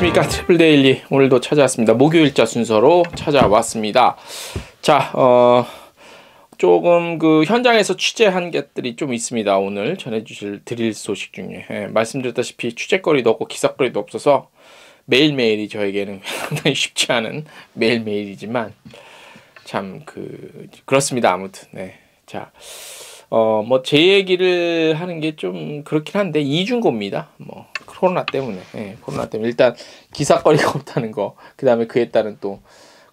안녕하십니까. 트래블 데일리 오늘도 찾아왔습니다. 목요일자 순서로 찾아왔습니다. 자, 조금 그 현장에서 취재한 것들이 좀 있습니다. 오늘 드릴 소식 중에 말씀드렸다시피 취재거리도 없고 기사거리도 없어서 매일매일이 저에게는 상당히 쉽지 않은 매일매일이지만 참 그렇습니다. 아무튼 자, 뭐 제 얘기를 하는 게 좀 그렇긴 한데 이중고입니다. 뭐 코로나 때문에 일단 기사거리가 없다는 거, 그 다음에 그에 따른 또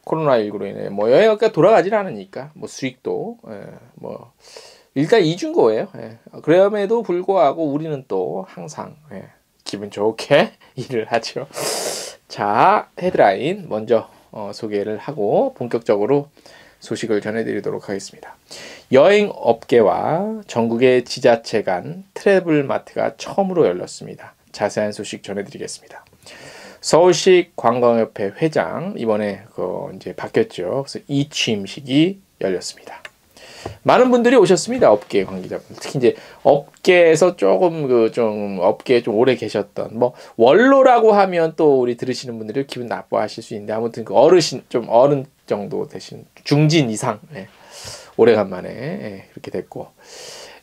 코로나19로 인해 뭐 여행가 돌아가질 않으니까 뭐 수익도 뭐 일단 이중고예요. 그럼에도 불구하고 우리는 또 항상 기분 좋게 일을 하죠. 자, 헤드라인 먼저 소개를 하고 본격적으로 소식을 전해드리도록 하겠습니다. 여행업계와 전국의 지자체 간 트래블마트가 처음으로 열렸습니다. 자세한 소식 전해드리겠습니다. 서울시 관광협회 회장 이번에 이제 바뀌었죠. 그래서 이 취임식이 열렸습니다. 많은 분들이 오셨습니다. 업계 관계자분들. 특히 이제 업계에서 좀 업계에 좀 오래 계셨던 뭐 원로라고 하면 또 우리 들으시는 분들이 기분 나빠하실 수 있는데 아무튼 그 어르신 좀 어른 정도 되신 중진 이상 오래간만에 그렇게 됐고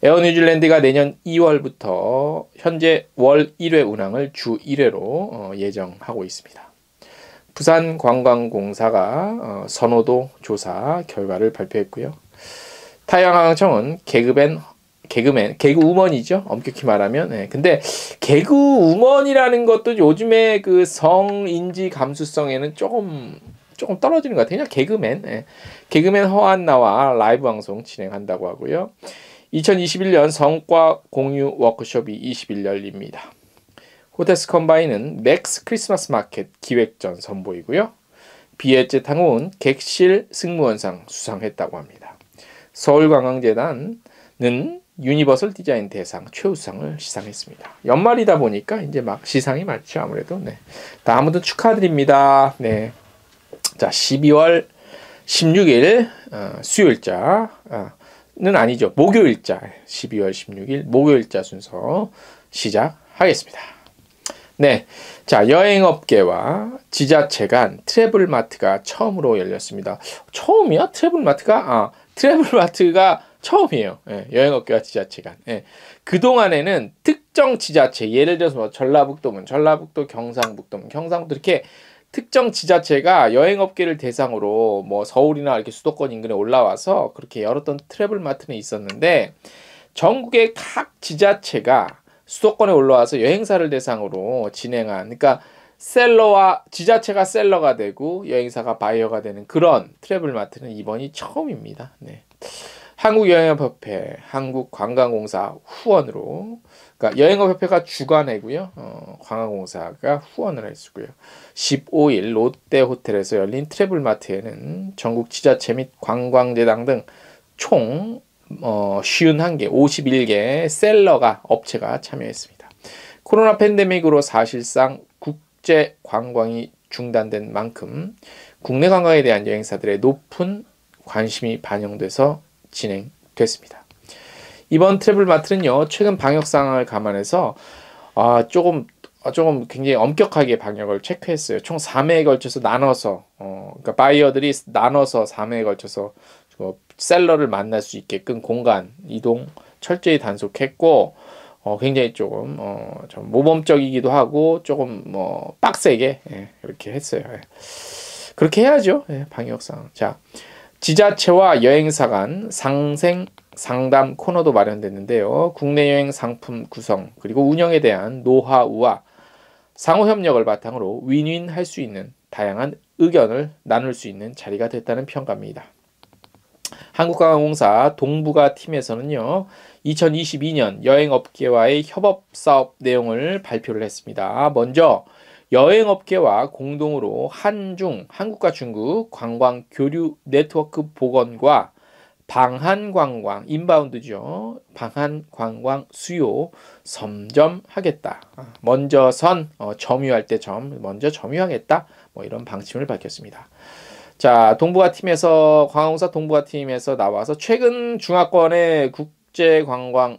에어뉴질랜드가 내년 2월부터 현재 월 1회 운항을 주 1회로 예정하고 있습니다. 부산관광공사가 선호도 조사 결과를 발표했고요. 타이완관광청은 개그우먼이죠. 엄격히 말하면. 근데 개그우먼이라는 것도 요즘에 그 성인지 감수성에는 조금 떨어지는 것 같아요. 그냥 개그맨 허한나와 라이브 방송 진행한다고 하고요. 2021년 성과 공유 워크숍이 20일 열립니다. 호텔스 컴바인은 맥스 크리스마스 마켓 기획전 선보이고요. 비엣젯 항공은 객실 승무원상 수상했다고 합니다. 서울관광재단은 유니버설 디자인 대상 최우수상을 시상했습니다. 연말이다 보니까 이제 막 시상이 많죠. 아무래도. 다음부터 축하드립니다. 자, 12월 16일 수요일자 는 아니죠. 목요일자 12월 16일 목요일자 순서 시작하겠습니다. 자, 여행업계와 지자체 간 트래블마트가 처음으로 열렸습니다. 처음이야? 트래블마트가? 트래블마트가 처음이에요. 여행업계와 지자체 간. 그동안에는 특정 지자체, 예를 들어서 뭐 전라북도면 전라북도, 경상북도면 경상북도 이렇게 특정 지자체가 여행업계를 대상으로 뭐 서울이나 이렇게 수도권 인근에 올라와서 그렇게 열었던 트래블마트는 있었는데 전국의 각 지자체가 수도권에 올라와서 여행사를 대상으로 진행한, 그러니까 지자체가 셀러가 되고 여행사가 바이어가 되는 그런 트래블마트는 이번이 처음입니다. 한국여행업협회, 한국관광공사 후원으로, 그러니까 여행업협회가 주관해고요. 관광공사가 후원을 했고요. 15일 롯데호텔에서 열린 트래블마트에는 전국 지자체 및 관광재단 등 총 51개, 51개 업체가 참여했습니다. 코로나 팬데믹으로 사실상 국제 관광이 중단된 만큼 국내 관광에 대한 여행사들의 높은 관심이 반영돼서 진행됐습니다. 이번 트래블마트는요, 최근 방역 상황을 감안해서 조금 굉장히 엄격하게 방역을 체크했어요. 총 3회에 걸쳐서 나눠서 그러니까 바이어들이 나눠서 3회에 걸쳐서 셀러를 만날 수 있게끔 공간 이동 철저히 단속했고 굉장히 조금 좀 모범적이기도 하고 조금 뭐 빡세게 이렇게 했어요. 그렇게 해야죠. 방역상. 자, 지자체와 여행사 간 상담 코너도 마련됐는데요. 국내 여행 상품 구성 그리고 운영에 대한 노하우와 상호 협력을 바탕으로 윈윈할 수 있는 다양한 의견을 나눌 수 있는 자리가 됐다는 평가입니다. 한국관광공사 동북아 팀에서는요, 2022년 여행업계와의 협업사업 내용을 발표를 했습니다. 먼저 여행업계와 공동으로 한국과 중국 관광 교류 네트워크 복원과 방한관광, 인바운드죠. 방한관광 수요 선점하겠다. 먼저 점유할 때 먼저 점유하겠다. 뭐 이런 방침을 밝혔습니다. 자, 관광공사 동북아 팀에서 나와서 최근 중화권의 국제관광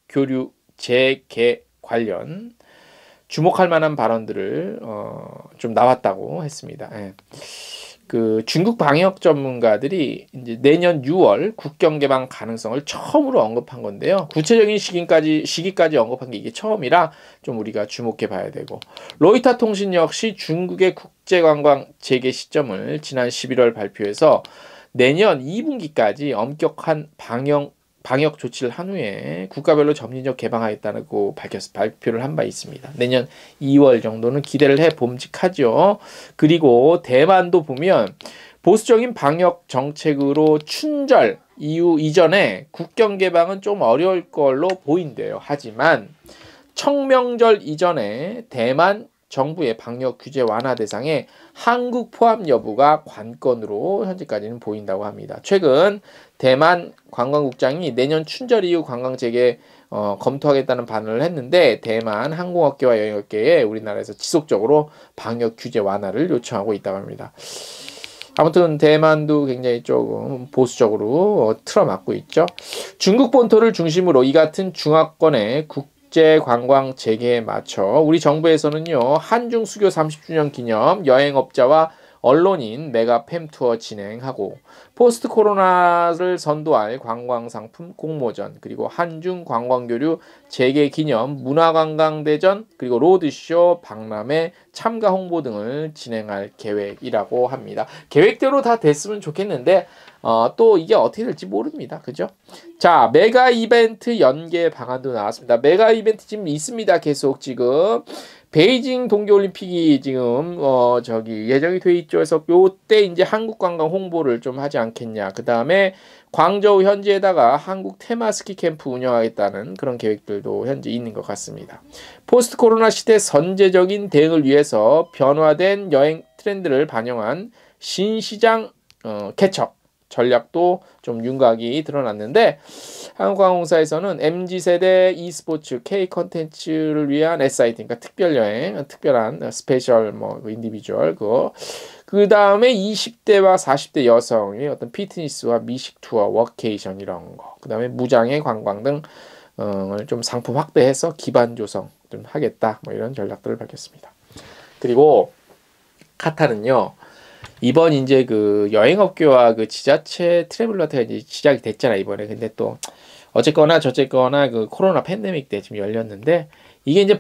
교류 재개 관련 주목할 만한 발언들을 좀 나왔다고 했습니다. 예. 그 중국 방역 전문가들이 이제 내년 6월 국경 개방 가능성을 처음으로 언급한 건데요. 구체적인 시기까지 언급한 게 이게 처음이라 좀 우리가 주목해 봐야 되고, 로이터 통신 역시 중국의 국제 관광 재개 시점을 지난 11월 발표해서 내년 2분기까지 엄격한 방역 조치를 한 후에 국가별로 점진적 개방하겠다고 발표를 한 바 있습니다. 내년 2월 정도는 기대를 해 봄직하죠. 그리고 대만도 보면 보수적인 방역 정책으로 춘절 이전에 국경 개방은 좀 어려울 걸로 보인대요. 하지만 청명절 이전에 대만 정부의 방역 규제 완화 대상에 한국 포함 여부가 관건으로 현재까지는 보인다고 합니다. 최근 대만 관광국장이 내년 춘절 이후 관광 재개 검토하겠다는 반응을 했는데, 대만 항공업계와 여행업계에 우리나라에서 지속적으로 방역 규제 완화를 요청하고 있다고 합니다. 아무튼 대만도 굉장히 조금 보수적으로 틀어막고 있죠. 중국 본토를 중심으로 이 같은 중화권의 국제 관광 재개에 맞춰 우리 정부에서는요, 한중 수교 30주년 기념 여행업자와 언론인 메가 팸투어 진행하고, 포스트 코로나를 선도할 관광상품 공모전, 그리고 한중 관광교류 재개 기념 문화관광대전, 그리고 로드쇼 박람회 참가 홍보 등을 진행할 계획이라고 합니다. 계획대로 다 됐으면 좋겠는데 또 이게 어떻게 될지 모릅니다. 그죠? 자, 메가 이벤트 연계 방안도 나왔습니다. 메가 이벤트 지금 있습니다. 계속 지금 베이징 동계올림픽이 지금 예정이 돼 있죠. 그래서 요때 이제 한국 관광 홍보를 좀 하지 않겠냐. 그 다음에 광저우 현지에다가 한국 테마 스키 캠프 운영하겠다는 그런 계획들도 현재 있는 것 같습니다. 포스트 코로나 시대 선제적인 대응을 위해서 변화된 여행 트렌드를 반영한 신시장 개척 전략도 좀 윤곽이 드러났는데, 한국항공사에서는 MZ세대 e스포츠 K 컨텐츠를 위한 SIT, 그러니까 특별 여행, 특별한 스페셜 인디비주얼 그 다음에 20대와 40대 여성의 어떤 피트니스와 미식 투어, 워케이션 이런 거, 그 다음에 무장애 관광 등을 좀 상품 확대해서 기반 조성 좀 하겠다, 이런 전략들을 밝혔습니다. 그리고 카타르는요, 이번 이제 그 여행업계와 그 지자체 트래블러트가 이제 시작이 됐잖아, 이번에. 근데 또 어쨌거나 저쨌거나 그 코로나 팬데믹 때 지금 열렸는데, 이게 이제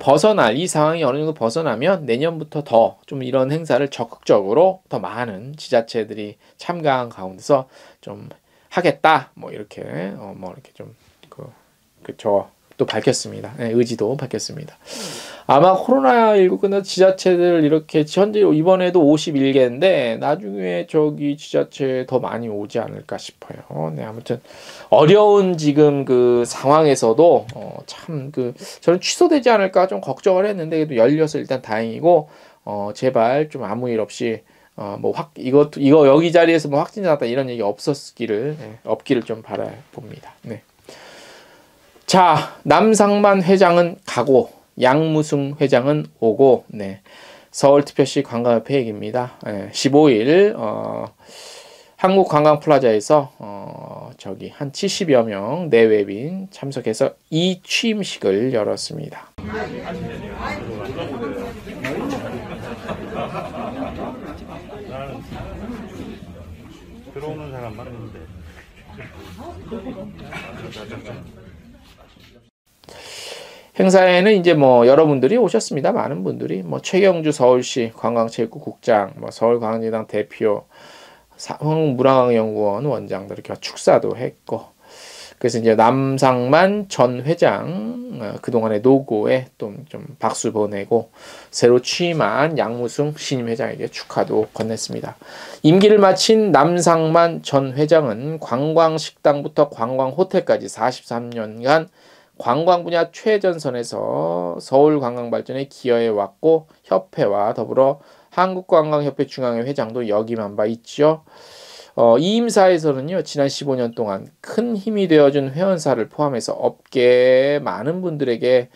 이 상황이 어느 정도 벗어나면 내년부터 더 좀 이런 행사를 적극적으로 더 많은 지자체들이 참가한 가운데서 좀 하겠다, 이렇게 이렇게 좀 또 밝혔습니다. 네, 의지도 밝혔습니다. 아마 코로나19 끝나서 지자체들 이렇게 현재 이번에도 51개인데 나중에 지자체 더 많이 오지 않을까 싶어요. 네, 아무튼 어려운 지금 그 상황에서도 저는 취소되지 않을까 좀 걱정을 했는데, 그래도 열려서 일단 다행이고, 제발 좀 아무 일 없이 이거 여기 자리에서 확진자 났다 이런 얘기 없기를 좀 바라봅니다. 네. 자, 남상만 회장은 가고 양무승 회장은 오고, 네. 서울특별시 관광협회 얘기입니다. 15일 한국관광플라자에서 한 70여 명 내외빈 참석해서 이 취임식을 열었습니다. 들어오는 사람 많은데. 행사에는 이제 여러분들이 오셨습니다. 많은 분들이 최경주 서울시 관광체육국장, 서울관광재단 대표, 한국문화관광연구원 원장들 이렇게 축사도 했고, 그래서 이제 남상만 전 회장 그동안의 노고에 좀 박수 보내고, 새로 취임한 양무승 신임 회장에게 축하도 건넸습니다. 임기를 마친 남상만 전 회장은 관광식당부터 관광호텔까지 43년간 관광 분야 최전선에서 서울 관광 발전에 기여해 왔고, 협회와 더불어 한국관광협회 중앙회 회장도 역임한 바 있죠. 이 임사에서는요, 지난 15년 동안 큰 힘이 되어준 회원사를 포함해서 업계 많은 분들에게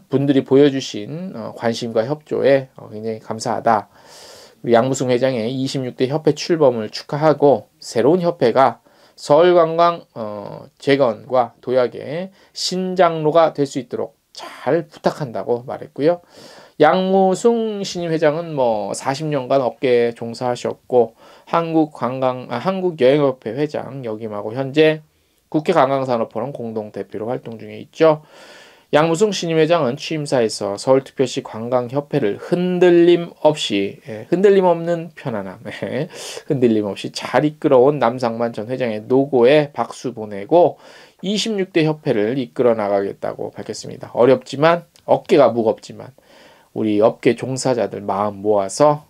분들이 보여주신 관심과 협조에 굉장히 감사하다. 양무승 회장의 26대 협회 출범을 축하하고, 새로운 협회가 서울관광 재건과 도약의 신장로가 될 수 있도록 잘 부탁한다고 말했고요. 양무승 신임 회장은 뭐 40년간 업계에 종사하셨고 한국여행협회 회장 역임하고 현재 국회 관광산업포럼 공동대표로 활동 중에 있죠. 양무승 신임 회장은 취임사에서 서울특별시 관광협회를 흔들림 없는 편안함, 흔들림 없이 잘 이끌어온 남상만 전 회장의 노고에 박수 보내고 26대 협회를 이끌어 나가겠다고 밝혔습니다. 어렵지만 어깨가 무겁지만 우리 업계 종사자들 마음 모아서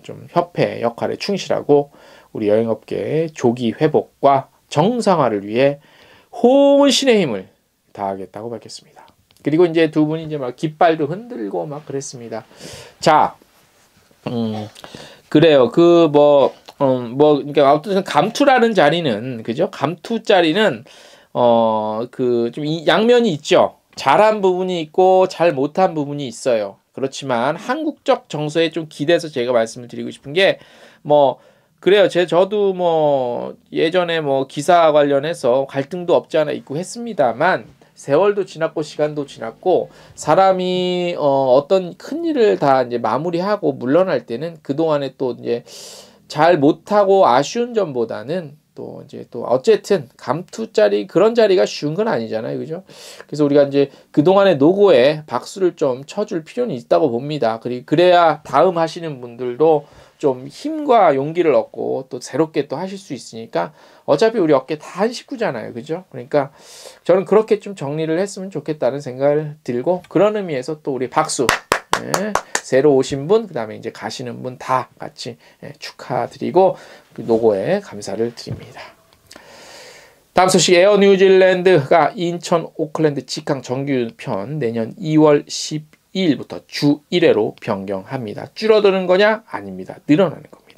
좀 협회 역할에 충실하고 우리 여행업계의 조기 회복과 정상화를 위해 혼신의 힘을 다하겠다고 밝혔습니다. 그리고 이제 두 분이 이제 막 깃발도 흔들고 막 그랬습니다. 자, 그래요. 그러니까 어쨌든 감투라는 자리는 그죠? 감투 자리는 좀 양면이 있죠. 잘한 부분이 있고 잘 못한 부분이 있어요. 그렇지만 한국적 정서에 좀 기대서 제가 말씀을 드리고 싶은 게 그래요. 저도 예전에 기사 관련해서 갈등도 없지 않아 있고 했습니다만 세월도 지났고 시간도 지났고 사람이 어떤 큰 일을 다 이제 마무리하고 물러날 때는 그동안에 또 이제 잘 못하고 아쉬운 점보다는 또 어쨌든 감투 자리 그런 자리가 쉬운 건 아니잖아요. 그죠? 그래서 우리가 이제 그동안의 노고에 박수를 좀 쳐줄 필요는 있다고 봅니다. 그래야 다음 하시는 분들도 좀 힘과 용기를 얻고 또 새롭게 또 하실 수 있으니까 어차피 우리 업계 다 한 식구잖아요. 그죠? 그러니까 저는 그렇게 좀 정리를 했으면 좋겠다는 생각을 들고 그런 의미에서 또 우리 박수 새로 오신 분, 그 다음에 이제 가시는 분 다 같이 축하드리고 그 노고에 감사를 드립니다. 다음 소식, 에어 뉴질랜드가 인천 오클랜드 직항 정규편 내년 2월 12일부터 주 1회로 변경합니다. 줄어드는 거냐? 아닙니다. 늘어나는 겁니다.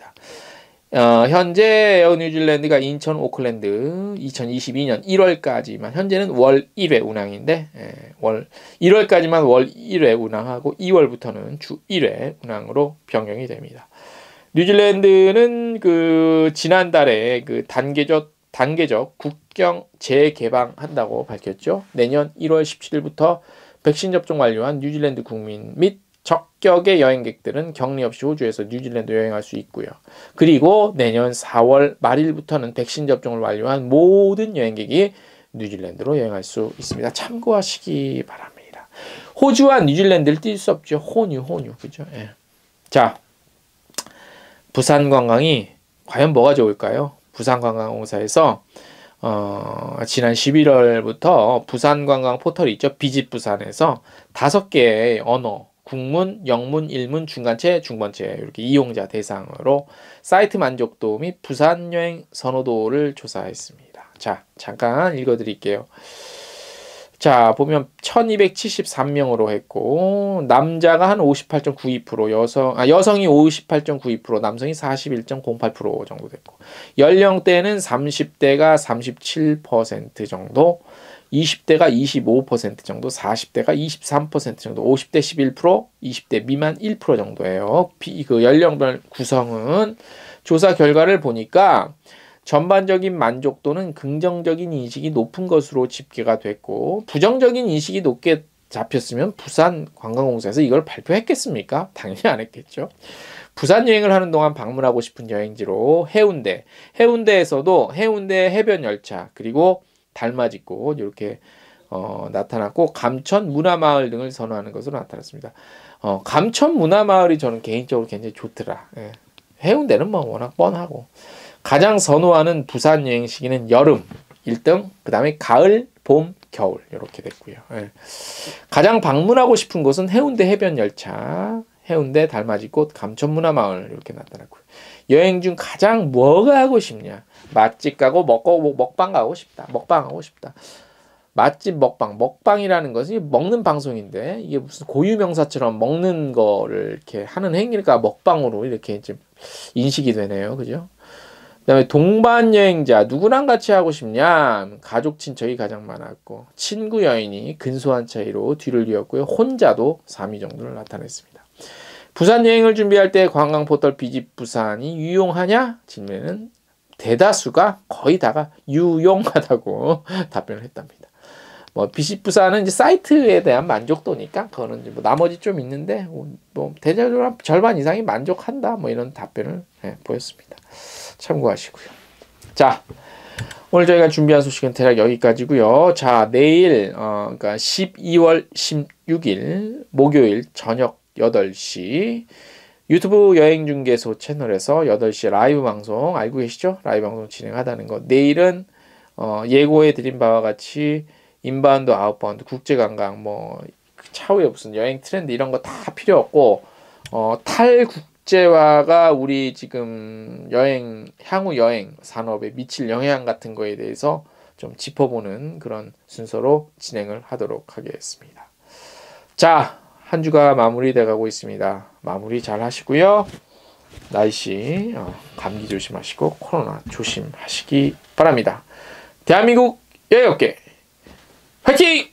현재 에어 뉴질랜드가 인천 오클랜드 2022년 1월까지만 현재는 월 1회 운항인데 1월까지만 월 1회 운항하고 2월부터는 주 1회 운항으로 변경이 됩니다. 뉴질랜드는 지난달에 단계적 국경 재개방한다고 밝혔죠. 내년 1월 17일부터 백신 접종 완료한 뉴질랜드 국민 및 적격의 여행객들은 격리 없이 호주에서 뉴질랜드 여행할 수 있고요. 그리고 내년 4월 말일부터는 백신 접종을 완료한 모든 여행객이 뉴질랜드로 여행할 수 있습니다. 참고하시기 바랍니다. 호주와 뉴질랜드를 뛸 수 없죠. 혼유, 그죠? 예. 자, 부산 관광이 과연 뭐가 좋을까요? 부산관광공사에서 지난 11월부터 부산관광 포털이 있죠. 비짓 부산에서 5개의 언어 국문, 영문, 일문, 중간체, 중번체 이렇게 이용자 대상으로 사이트 만족도 및 부산 여행 선호도를 조사했습니다. 자, 잠깐 읽어드릴게요. 자, 보면 1273명으로 했고 남자가 한 58.92%, 여성이 58.92%, 남성이 41.08% 정도 됐고 연령대는 30대가 37% 정도, 20대가 25% 정도, 40대가 23% 정도, 50대 11%, 20대 미만 1% 정도예요. 그 연령별 구성은 조사 결과를 보니까 전반적인 만족도는 긍정적인 인식이 높은 것으로 집계가 됐고 부정적인 인식이 높게 잡혔으면 부산관광공사에서 이걸 발표했겠습니까? 당연히 안 했겠죠. 부산 여행을 하는 동안 방문하고 싶은 여행지로 해운대에서도 해운대 해변 열차 그리고 달맞이꽃 이렇게 나타났고 감천 문화마을 등을 선호하는 것으로 나타났습니다. 감천 문화마을이 저는 개인적으로 굉장히 좋더라. 예. 해운대는 워낙 뻔하고 가장 선호하는 부산 여행 시기는 여름 1등, 그 다음에 가을, 봄, 겨울 이렇게 됐고요. 예. 가장 방문하고 싶은 곳은 해운대 해변 열차, 해운대 달맞이꽃, 감천 문화마을 이렇게 나타났고요. 여행 중 가장 뭐가 하고 싶냐? 맛집 가고 먹방 가고 싶다. 먹방하고 싶다. 맛집 먹방이라는 것은 먹는 방송인데 이게 무슨 고유명사처럼 먹는 거를 이렇게 하는 행위가 먹방으로 이렇게 이제 인식이 되네요. 그죠? 그다음에 동반 여행자 누구랑 같이 하고 싶냐? 가족 친척이 가장 많았고 친구 여인이 근소한 차이로 뒤를 이었고요. 혼자도 3위 정도를 나타냈습니다. 부산 여행을 준비할 때 관광 포털 비짓 부산이 유용하냐? 질문에는 대다수가 거의 다가 유용하다고 답변을 했답니다. 뭐 비sit 부사는 이제 사이트에 대한 만족도니까 그거는 이제 뭐 나머지 좀 있는데 뭐 대체적으로 절반 이상이 만족한다 뭐 이런 답변을 보였습니다. 참고하시고요. 자, 오늘 저희가 준비한 소식은 대략 여기까지고요. 자, 내일 그러니까 12월 16일 목요일 저녁 8시 유튜브 여행중개소 채널에서 8시 라이브 방송 알고 계시죠? 라이브 방송 진행하다는 거. 내일은 예고해 드린 바와 같이 인바운드, 아웃바운드, 국제관광 뭐 차후에 무슨 여행 트렌드 이런 거 다 필요 없고 탈국제화가 우리 지금 향후 여행 산업에 미칠 영향 같은 거에 대해서 좀 짚어보는 그런 순서로 진행을 하도록 하겠습니다. 자, 한 주가 마무리돼 가고 있습니다. 마무리 잘 하시고요. 날씨 감기 조심하시고 코로나 조심하시기 바랍니다. 대한민국 여행업계 화이팅!